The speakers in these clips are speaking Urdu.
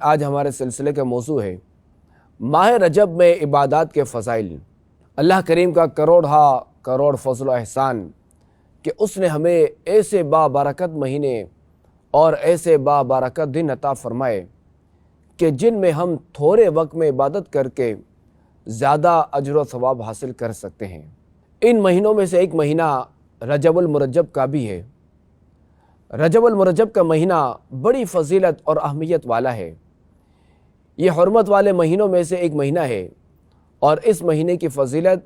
آج ہمارے سلسلے کا موضوع ہے ماہ رجب میں عبادات کے فضائل۔ اللہ کریم کا کروڑ فضل و احسان کہ اس نے ہمیں ایسے بابرکت مہینے اور ایسے بابرکت دن عطا فرمائے کہ جن میں ہم تھوڑے وقت میں عبادت کر کے زیادہ اجر و ثواب حاصل کر سکتے ہیں۔ ان مہینوں میں سے ایک مہینہ رجب المرجب کا بھی ہے۔ رجب المرجب کا مہینہ بڑی فضیلت اور اہمیت والا ہے۔ یہ حرمت والے مہینوں میں سے ایک مہینہ ہے، اور اس مہینے کی فضیلت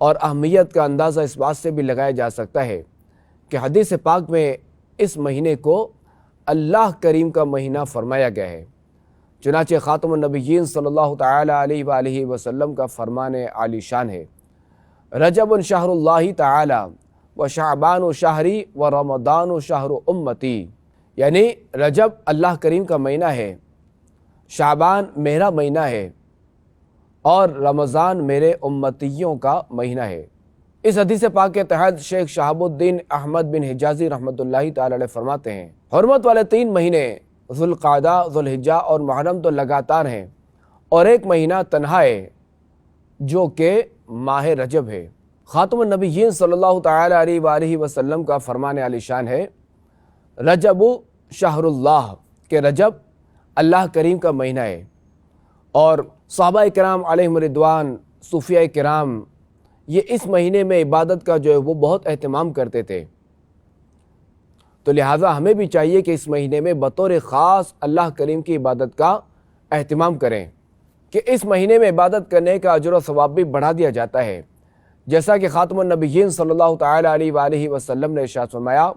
اور اہمیت کا اندازہ اس بات سے بھی لگایا جا سکتا ہے کہ حدیث پاک میں اس مہینے کو اللہ کریم کا مہینہ فرمایا گیا ہے۔ چنانچہ خاتم النبیین صلی اللہ تعالی علیہ وآلہ وسلم کا فرمان عالی شان ہے، رجب شہر اللہ تعالی و شعبان شہری و رمضان شہر امتی، یعنی رجب اللہ کریم کا مہینہ ہے، شعبان میرا مہینہ ہے، اور رمضان میرے امتیوں کا مہینہ ہے۔ اس حدیث پاک کے تحت شیخ شہاب الدین احمد بن حجازی رحمۃ اللہ تعالی علیہ فرماتے ہیں، حرمت والے 3 مہینے ذوالقعدہ، ذوالحجہ اور محرم تو لگاتار ہیں، اور ایک مہینہ تنہا ہے جو کہ ماہ رجب ہے۔ خاتم النبیین صلی اللہ تعالی علیہ وآلہ وسلم کا فرمان عالی شان ہے، رجب شہر اللہ، کہ رجب اللہ کریم کا مہینہ ہے۔ اور صحابہ کرام علیہم رضوان، صوفیاء کرام، یہ اس مہینے میں عبادت کا جو ہے وہ بہت اہتمام کرتے تھے، تو لہٰذا ہمیں بھی چاہیے کہ اس مہینے میں بطور خاص اللہ کریم کی عبادت کا اہتمام کریں، کہ اس مہینے میں عبادت کرنے کا اجر و ثواب بھی بڑھا دیا جاتا ہے، جیسا کہ خاتم النبیین صلی اللہ تعالی علیہ وآلہ وسلم نے ارشاد فرمایا،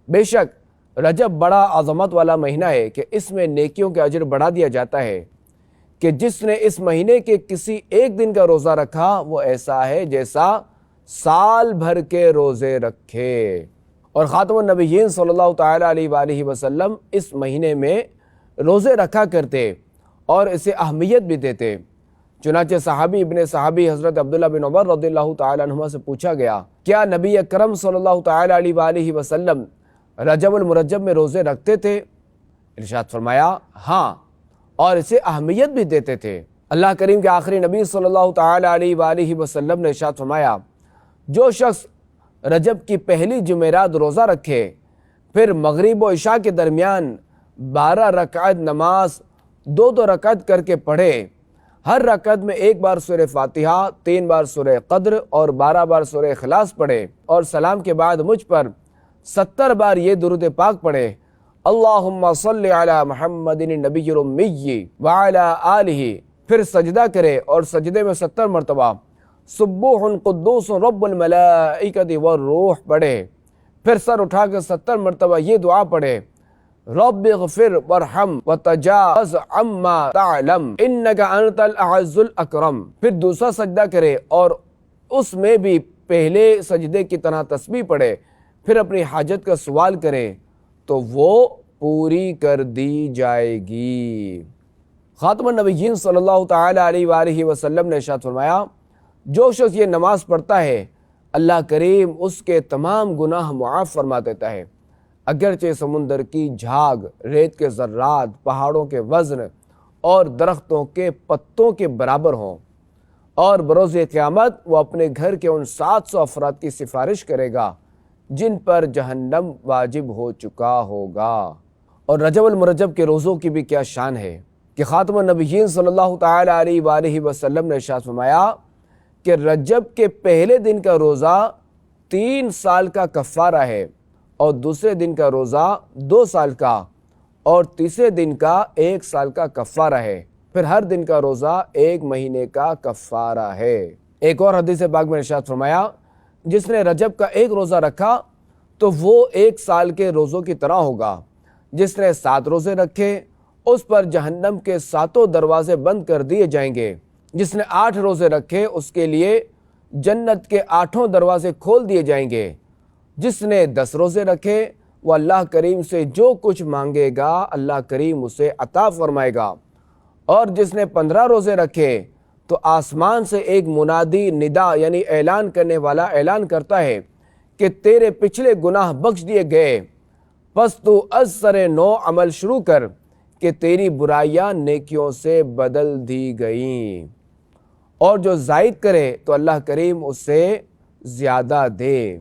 بے شک رجب بڑا عظمت والا مہینہ ہے کہ اس میں نیکیوں کے اجر بڑھا دیا جاتا ہے، کہ جس نے اس مہینے کے کسی ایک دن کا روزہ رکھا وہ ایسا ہے جیسا سال بھر کے روزے رکھے۔ اور خاتم النبیین صلی اللہ تعالی علیہ وآلہ وسلم اس مہینے میں روزے رکھا کرتے اور اسے اہمیت بھی دیتے۔ چنانچہ صحابی ابن صحابی حضرت عبداللہ بن عمر رضی اللہ تعالی عنہما سے پوچھا گیا، کیا نبی اکرم صلی اللہ تعالی علیہ وآلہ وسلم رجب المرجب میں روزے رکھتے تھے؟ ارشاد فرمایا، ہاں، اور اسے اہمیت بھی دیتے تھے۔ اللہ کریم کے آخری نبی صلی اللہ تعالی علیہ وآلہ وسلم نے ارشاد فرمایا، جو شخص رجب کی پہلی جمعرات روزہ رکھے، پھر مغرب و عشاء کے درمیان 12 رکعت نماز 2 رکعت کر کے پڑھے، ہر رکعت میں 1 بار سورہ فاتحہ، 3 بار سورہ قدر اور 12 بار سورہ اخلاص پڑھے، اور سلام کے بعد مجھ پر 70 بار یہ درود پاک پڑھے، اللہم صلی علی محمد النبی الامی وعلی آلہ، پھر سجدہ کرے اور سجدے میں 70 مرتبہ سبوح قدوس رب الملائکۃ والروح پڑھے، پھر سر اٹھا کر 70 مرتبہ یہ دعا پڑھے، رب اغفر وارحم وتجاوز عما تعلم انک انت الاعز الاکرم، پھر دوسرا سجدہ کرے اور اس میں بھی پہلے سجدے کی طرح تسبیح پڑھے، پھر اپنی حاجت کا سوال کرے تو وہ پوری کر دی جائے گی۔ خاتم النبیین صلی اللہ تعالی علیہ وآلہ وسلم نے ارشاد فرمایا، جو شخص یہ نماز پڑھتا ہے اللہ کریم اس کے تمام گناہ معاف فرما دیتا ہے، اگرچہ سمندر کی جھاگ، ریت کے ذرات، پہاڑوں کے وزن اور درختوں کے پتوں کے برابر ہوں، اور بروز قیامت وہ اپنے گھر کے ان 700 افراد کی سفارش کرے گا جن پر جہنم واجب ہو چکا ہوگا۔ اور رجب المرجب کے روزوں کی بھی کیا شان ہے کہ خاتم النبیین صلی اللہ تعالی علیہ وآلہ وسلم نے ارشاد فرمایا کہ رجب کے پہلے دن کا روزہ 3 سال کا کفارہ ہے، اور دوسرے دن کا روزہ 2 سال کا، اور تیسرے دن کا 1 سال کا کفارہ ہے، پھر ہر دن کا روزہ 1 مہینے کا کفارہ ہے۔ ایک اور حدیث پاک میں ارشاد فرمایا، جس نے رجب کا 1 روزہ رکھا تو وہ 1 سال کے روزوں کی طرح ہوگا، جس نے 7 روزے رکھے اس پر جہنم کے 7 دروازے بند کر دیے جائیں گے، جس نے 8 روزے رکھے اس کے لیے جنت کے 8 دروازے کھول دیے جائیں گے، جس نے 10 روزے رکھے وہ اللہ کریم سے جو کچھ مانگے گا اللہ کریم اسے عطا فرمائے گا، اور جس نے 15 روزے رکھے تو آسمان سے ایک منادی ندا یعنی اعلان کرنے والا اعلان کرتا ہے کہ تیرے پچھلے گناہ بخش دیے گئے، پس تو از سر نو عمل شروع کر کہ تیری برائیاں نیکیوں سے بدل دی گئیں، اور جو زائد کرے تو اللہ کریم اسے زیادہ دے۔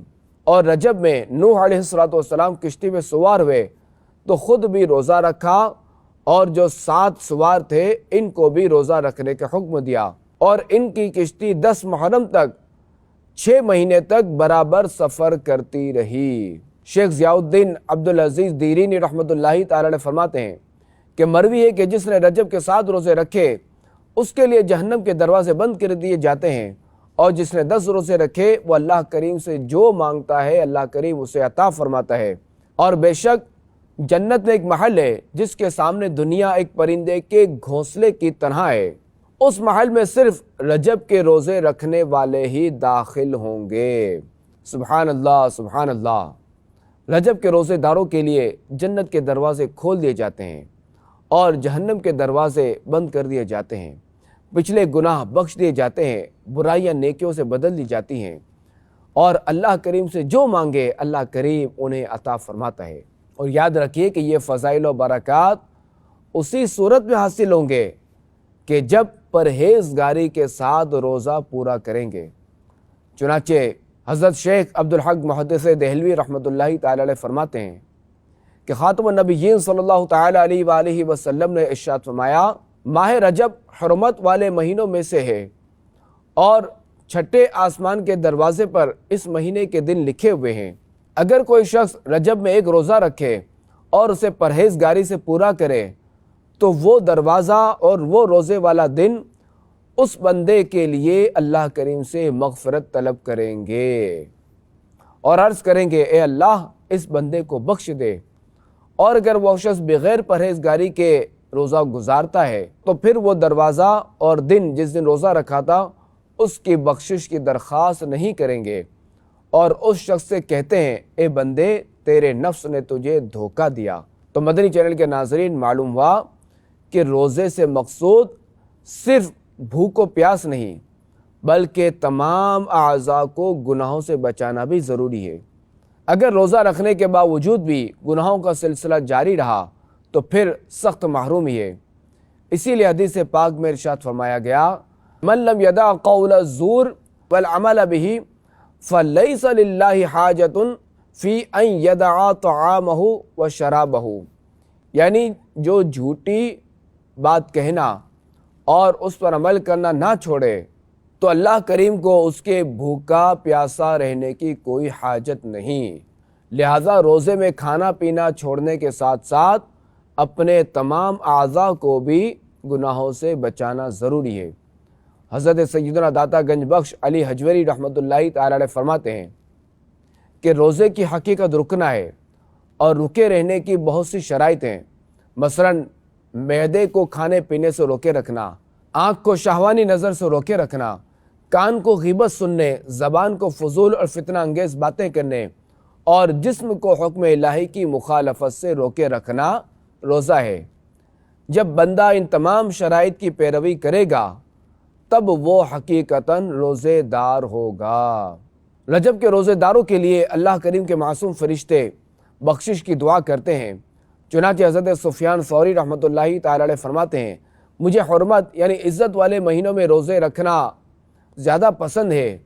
اور رجب میں نوح علیہ السلام کشتی میں سوار ہوئے تو خود بھی روزہ رکھا، اور جو 7 سوار تھے ان کو بھی روزہ رکھنے کا حکم دیا، اور ان کی کشتی 10 محرم تک 6 مہینے تک برابر سفر کرتی رہی۔ شیخ ضیاء الدین عبدالعزیز دیرینی رحمۃ اللہ تعالی علیہ فرماتے ہیں کہ مروی ہے کہ جس نے رجب کے 7 روزے رکھے اس کے لیے جہنم کے دروازے بند کر دیے جاتے ہیں، اور جس نے 10 روزے رکھے وہ اللہ کریم سے جو مانگتا ہے اللہ کریم اسے عطا فرماتا ہے۔ اور بے شک جنت میں ایک محل ہے جس کے سامنے دنیا ایک پرندے کے گھونسلے کی طرح ہے، اس محل میں صرف رجب کے روزے رکھنے والے ہی داخل ہوں گے۔ سبحان اللہ، سبحان اللہ۔ رجب کے روزے داروں کے لیے جنت کے دروازے کھول دیے جاتے ہیں اور جہنم کے دروازے بند کر دیے جاتے ہیں، پچھلے گناہ بخش دیے جاتے ہیں، برائیاں نیکیوں سے بدل دی جاتی ہیں، اور اللہ کریم سے جو مانگے اللہ کریم انہیں عطا فرماتا ہے۔ اور یاد رکھیے کہ یہ فضائل و برکات اسی صورت میں حاصل ہوں گے کہ جب پرہیزگاری کے ساتھ روزہ پورا کریں گے۔ چنانچہ حضرت شیخ عبدالحق محدث دہلوی رحمۃ اللہ تعالی علیہ فرماتے ہیں کہ خاتم النبیین صلی اللہ تعالی علیہ وآلہ وسلم نے ارشاد فرمایا، ماہ رجب حرمت والے مہینوں میں سے ہے، اور 6 آسمان کے دروازے پر اس مہینے کے دن لکھے ہوئے ہیں۔ اگر کوئی شخص رجب میں ایک روزہ رکھے اور اسے پرہیزگاری سے پورا کرے تو وہ دروازہ اور وہ روزے والا دن اس بندے کے لیے اللہ کریم سے مغفرت طلب کریں گے اور عرض کریں گے اے اللہ اس بندے کو بخش دے۔ اور اگر وہ شخص بغیر پرہیزگاری کے روزہ گزارتا ہے تو پھر وہ دروازہ اور دن جس دن روزہ رکھا تھا اس کی بخشش کی درخواست نہیں کریں گے، اور اس شخص سے کہتے ہیں اے بندے تیرے نفس نے تجھے دھوکہ دیا۔ تو مدنی چینل کے ناظرین، معلوم ہوا کہ روزے سے مقصود صرف بھوک و پیاس نہیں بلکہ تمام اعضاء کو گناہوں سے بچانا بھی ضروری ہے۔ اگر روزہ رکھنے کے باوجود بھی گناہوں کا سلسلہ جاری رہا تو پھر سخت محرومی ہے۔ اسی لیے حدیث پاک میں ارشاد فرمایا گیا، من لم یدع قول الزور والعمل به فلیس للہ حاجۃ فی ان یدع طعامہ وشرابہ، یعنی جو جھوٹی بات کہنا اور اس پر عمل کرنا نہ چھوڑے تو اللہ کریم کو اس کے بھوکا پیاسا رہنے کی کوئی حاجت نہیں۔ لہٰذا روزے میں کھانا پینا چھوڑنے کے ساتھ ساتھ اپنے تمام اعضاء کو بھی گناہوں سے بچانا ضروری ہے۔ حضرت سیدنا داتا گنج بخش علی حجویری رحمۃ اللہ تعالی علیہ فرماتے ہیں کہ روزے کی حقیقت رکنا ہے، اور رکے رہنے کی بہت سی شرائط ہیں، مثلاً معدے کو کھانے پینے سے روکے رکھنا، آنکھ کو شہوانی نظر سے روکے رکھنا، کان کو غیبت سننے، زبان کو فضول اور فتنہ انگیز باتیں کرنے، اور جسم کو حکم الہی کی مخالفت سے روکے رکھنا روزہ ہے۔ جب بندہ ان تمام شرائط کی پیروی کرے گا تب وہ حقیقتاً روزے دار ہوگا۔ رجب کے روزے داروں کے لیے اللہ کریم کے معصوم فرشتے بخشش کی دعا کرتے ہیں۔ چنانچہ حضرت سفیان ثوری رحمۃ اللہ تعالی علیہ فرماتے ہیں، مجھے حرمت یعنی عزت والے مہینوں میں روزے رکھنا زیادہ پسند ہے،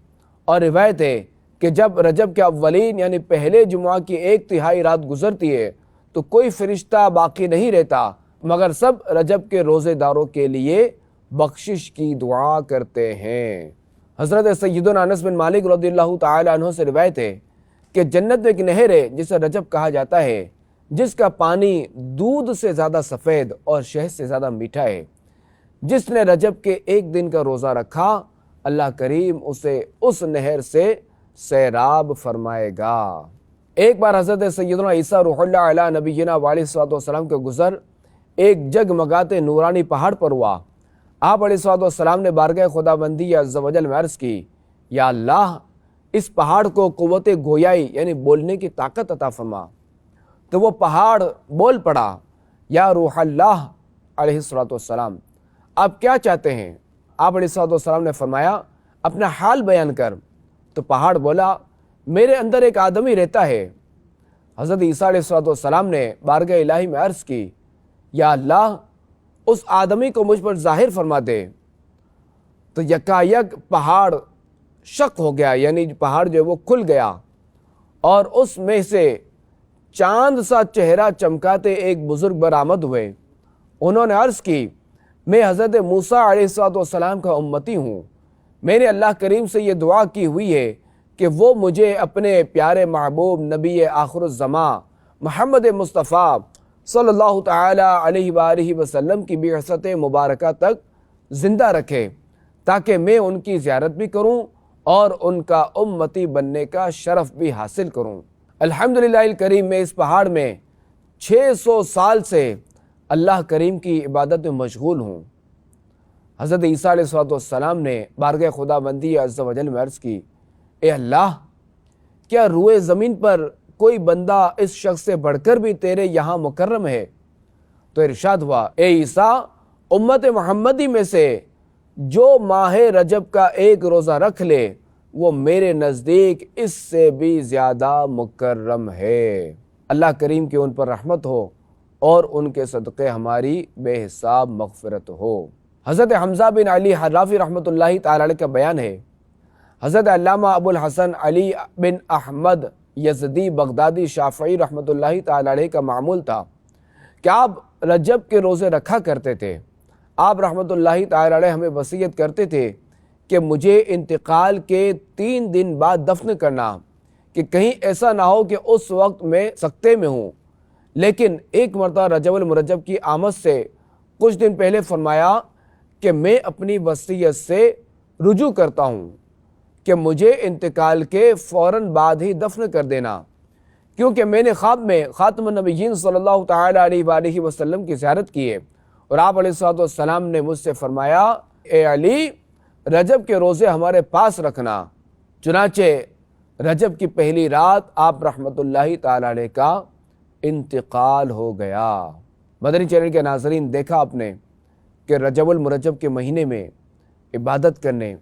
اور روایت ہے کہ جب رجب کے اولین یعنی پہلے جمعہ کی 1/3 رات گزرتی ہے تو کوئی فرشتہ باقی نہیں رہتا مگر سب رجب کے روزے داروں کے لیے بخشش کی دعا کرتے ہیں۔ حضرت سیدنا انس بن مالک رضی اللہ تعالی عنہ سے روایت ہے کہ جنت میں ایک نہر ہے جسے رجب کہا جاتا ہے، جس کا پانی دودھ سے زیادہ سفید اور شہد سے زیادہ میٹھا ہے۔ جس نے رجب کے ایک دن کا روزہ رکھا اللہ کریم اسے اس نہر سے سیراب فرمائے گا۔ ایک بار حضرت سیدنا عیسیٰ روح اللہ علیہ نبینا علیہ الصلوۃ والسلام کے گزر ایک جگمگاتے نورانی پہاڑ پر ہوا۔ آپ علیہ الصلوۃ والسلام نے بارگاہ خداوندی عز و جل میں عرض کی، یا اللہ اس پہاڑ کو قوت گویائی یعنی بولنے کی طاقت عطا فرما۔ تو وہ پہاڑ بول پڑا، یا روح اللہ علیہ الصلوۃ والسلام آپ کیا چاہتے ہیں؟ آپ علیہ الصلوۃ والسلام نے فرمایا اپنا حال بیان کر۔ تو پہاڑ بولا میرے اندر ایک آدمی رہتا ہے۔ حضرت عیسیٰ علیہ الصلوۃ والسلام نے بارگاہ الہی میں عرض کی، یا اللہ اس آدمی کو مجھ پر ظاہر فرما دے۔ تو یکایک پہاڑ شق ہو گیا، یعنی پہاڑ جو ہے وہ کھل گیا، اور اس میں سے چاند سا چہرہ چمکاتے ایک بزرگ برآمد ہوئے۔ انہوں نے عرض کی، میں حضرت موسیٰ علیہ السلام کا امتی ہوں، میں نے اللہ کریم سے یہ دعا کی ہوئی ہے کہ وہ مجھے اپنے پیارے محبوب نبی آخر الزماں محمد مصطفیٰ صلی اللہ تعالی علیہ وآلہ وسلم کی بعثت مبارکہ تک زندہ رکھے، تاکہ میں ان کی زیارت بھی کروں اور ان کا امتی بننے کا شرف بھی حاصل کروں۔ الحمدللہ الکریم، میں اس پہاڑ میں 600 سال سے اللہ کریم کی عبادت میں مشغول ہوں۔ حضرت عیسیٰ علیہ السلام نے بارگاہ خدا بندی عز و جل میں عرض کی، اے اللہ، کیا روئے زمین پر کوئی بندہ اس شخص سے بڑھ کر بھی تیرے یہاں مکرم ہے؟ تو ارشاد ہوا، اے عیسیٰ، امت محمدی میں سے جو ماہ رجب کا ایک روزہ رکھ لے وہ میرے نزدیک اس سے بھی زیادہ مکرم ہے۔ اللہ کریم کی ان پر رحمت ہو اور ان کے صدقے ہماری بے حساب مغفرت ہو۔ حضرت حمزہ بن علی حرافی رحمۃ اللہ تعالی علیہ کا بیان ہے، حضرت علامہ ابو الحسن علی بن احمد یزدی بغدادی شافعی رحمۃ اللہ تعالی علیہ کا معمول تھا کہ آپ رجب کے روزے رکھا کرتے تھے۔ آپ رحمۃ اللہ تعالی علیہ ہمیں وصیت کرتے تھے کہ مجھے انتقال کے 3 دن بعد دفن کرنا، کہ کہیں ایسا نہ ہو کہ اس وقت میں سکتے میں ہوں۔ لیکن ایک مرتبہ رجب المرجب کی آمد سے کچھ دن پہلے فرمایا کہ میں اپنی وصیت سے رجوع کرتا ہوں کہ مجھے انتقال کے فوراً بعد ہی دفن کر دینا، کیونکہ میں نے خواب میں خاتم النبیین صلی اللہ تعالی علیہ وآلہ وسلم کی زیارت کی ہے، اور آپ علیہ السلام نے مجھ سے فرمایا، اے علی، رجب کے روزے ہمارے پاس رکھنا۔ چنانچہ رجب کی پہلی رات آپ رحمت اللہ تعالی علیہ کا انتقال ہو گیا۔ مدنی چینل کے ناظرین، دیکھا آپ نے کہ رجب المرجب کے مہینے میں عبادت کرنے،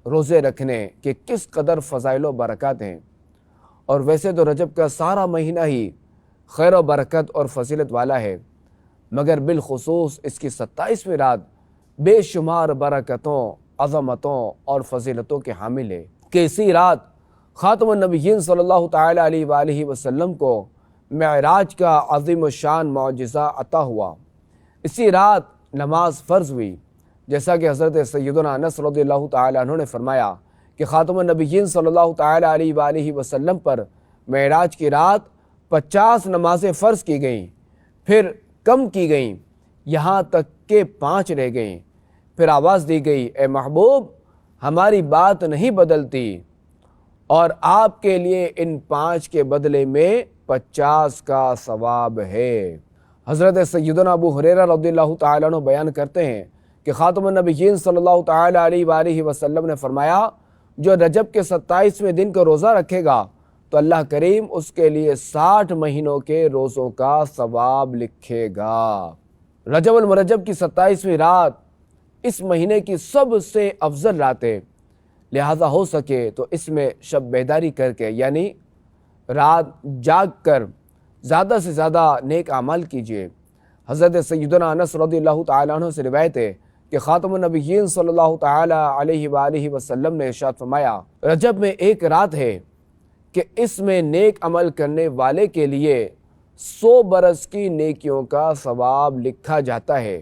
روزے رکھنے کے کس قدر فضائل و برکات ہیں، اور ویسے تو رجب کا سارا مہینہ ہی خیر و برکت اور فضیلت والا ہے، مگر بالخصوص اس کی 27ویں رات بے شمار برکتوں، عظمتوں اور فضیلتوں کے حامل ہے کہ اسی رات خاتم النبیین صلی اللہ تعالی علیہ وآلہ وسلم کو معراج کا عظیم الشان معجزہ عطا ہوا۔ اسی رات نماز فرض ہوئی، جیسا کہ حضرت سیدنا انس رضی اللہ تعالی عنہ نے فرمایا کہ خاتم النبیین صلی اللہ تعالی علیہ وآلہ وسلم پر معراج کی رات 50 نمازیں فرض کی گئیں، پھر کم کی گئیں، یہاں تک کہ 5 رہ گئیں۔ پھر آواز دی گئی، اے محبوب، ہماری بات نہیں بدلتی، اور آپ کے لیے ان 5 کے بدلے میں 50 کا ثواب ہے۔ حضرت سیدنا ابو ہریرہ رضی اللہ تعالیٰ عنہ بیان کرتے ہیں کہ خاتم النبیین صلی اللہ تعالی علیہ وآلہ وسلم نے فرمایا، جو رجب کے 27ویں دن کا روزہ رکھے گا تو اللہ کریم اس کے لیے 60 مہینوں کے روزوں کا ثواب لکھے گا۔ رجب المرجب کی 27ویں رات اس مہینے کی سب سے افضل رات ہے، لہذا ہو سکے تو اس میں شب بیداری کر کے، یعنی رات جاگ کر زیادہ سے زیادہ نیک اعمال کیجیے۔ حضرت سیدنا انس رضی اللہ تعالیٰ عنہ سے روایت ہے کہ خاتم النبیین صلی اللہ تعالی علیہ وآلہ وسلم نے ارشاد فرمایا، رجب میں ایک رات ہے کہ اس میں نیک عمل کرنے والے کے لیے 100 برس کی نیکیوں کا ثواب لکھا جاتا ہے،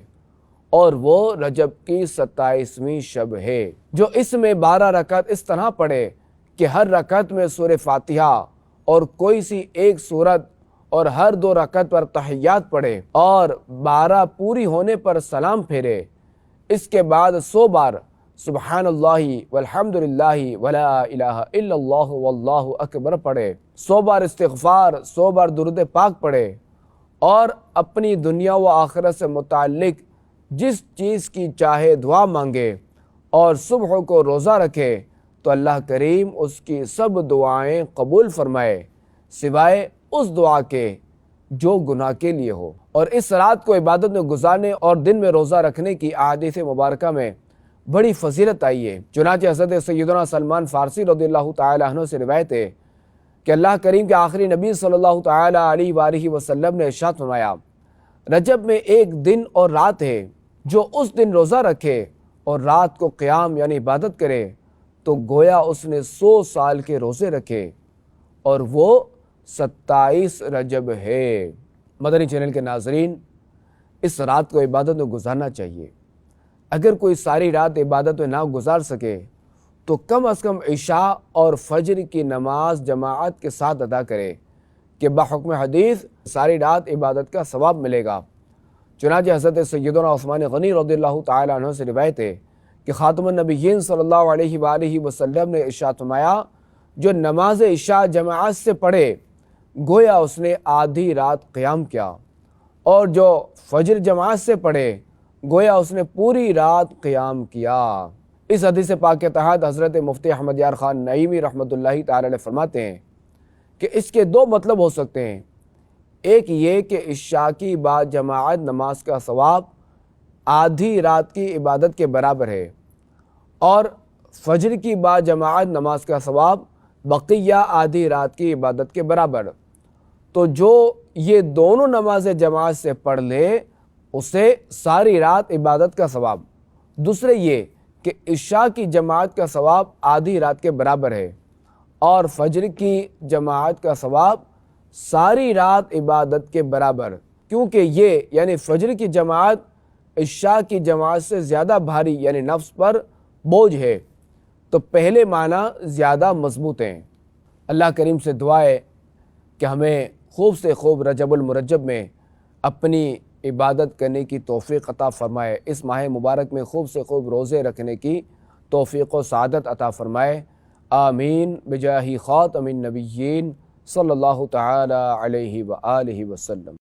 اور وہ رجب کی 27ویں شب ہے۔ جو اس میں 12 رکعت اس طرح پڑھے کہ ہر رکعت میں سورہ فاتحہ اور کوئی سی ایک سورت، اور ہر 2 رکعت پر تحیات پڑھے، اور 12 پوری ہونے پر سلام پھیرے، اس کے بعد 100 بار سبحان اللہ والحمدللہ ولا الہ الا اللہ واللہ اکبر پڑھے، 100 بار استغفار، 100 بار درود پاک پڑھے، اور اپنی دنیا و آخرت سے متعلق جس چیز کی چاہے دعا مانگے، اور صبح کو روزہ رکھے تو اللہ کریم اس کی سب دعائیں قبول فرمائے، سوائے اس دعا کے جو گناہ کے لیے ہو۔ اور اس رات کو عبادت میں گزارنے اور دن میں روزہ رکھنے کی احادیث مبارکہ میں بڑی فضیلت آئی ہے۔ چنانچہ حضرت سیدنا سلمان فارسی رضی اللہ تعالی عنہ سے روایت ہے کہ اللہ کریم کے آخری نبی صلی اللہ تعالی علیہ وآلہ وسلم نے ارشاد فرمایا، رجب میں ایک دن اور رات ہے، جو اس دن روزہ رکھے اور رات کو قیام یعنی عبادت کرے تو گویا اس نے 100 سال کے روزے رکھے، اور وہ 27 رجب ہے۔ مدنی چینل کے ناظرین، اس رات کو عبادت میں گزارنا چاہیے۔ اگر کوئی ساری رات عبادت میں نہ گزار سکے تو کم از کم عشاء اور فجر کی نماز جماعت کے ساتھ ادا کرے کہ بحکم حدیث ساری رات عبادت کا ثواب ملے گا۔ چنانچہ حضرت سیدنا عثمان غنی رضی اللہ تعالی عنہ سے روایت ہے کہ خاتم النبیین صلی اللہ علیہ وآلہ وسلم نے ارشاد فرمایا، جو نماز عشاء جماعت سے پڑھے گویا اس نے آدھی رات قیام کیا، اور جو فجر جماعت سے پڑھے گویا اس نے پوری رات قیام کیا۔ اس حدیث پاک کے تحت حضرت مفتی احمد یار خان نعیمی رحمۃ اللہ تعالی علیہ فرماتے ہیں کہ اس کے دو مطلب ہو سکتے ہیں۔ ایک یہ کہ عشاء کی بعد جماعت نماز کا ثواب آدھی رات کی عبادت کے برابر ہے، اور فجر کی بعد جماعت نماز کا ثواب بقیہ آدھی رات کی عبادت کے برابر۔ تو جو یہ دونوں نمازیں جماعت سے پڑھ لے اسے ساری رات عبادت کا ثواب۔ دوسرے یہ کہ عشاء کی جماعت کا ثواب آدھی رات کے برابر ہے، اور فجر کی جماعت کا ثواب ساری رات عبادت کے برابر، کیونکہ یہ یعنی فجر کی جماعت عشاء کی جماعت سے زیادہ بھاری یعنی نفس پر بوجھ ہے، تو پہلے معنی زیادہ مضبوط ہیں۔ اللہ کریم سے دعا ہے کہ ہمیں خوب سے خوب رجب المرجب میں اپنی عبادت کرنے کی توفیق عطا فرمائے، اس ماہ مبارک میں خوب سے خوب روزے رکھنے کی توفیق و سعادت عطا فرمائے۔ آمین بجاہ خاتم النبیین صلی اللہ تعالی علیہ وآلہ وسلم۔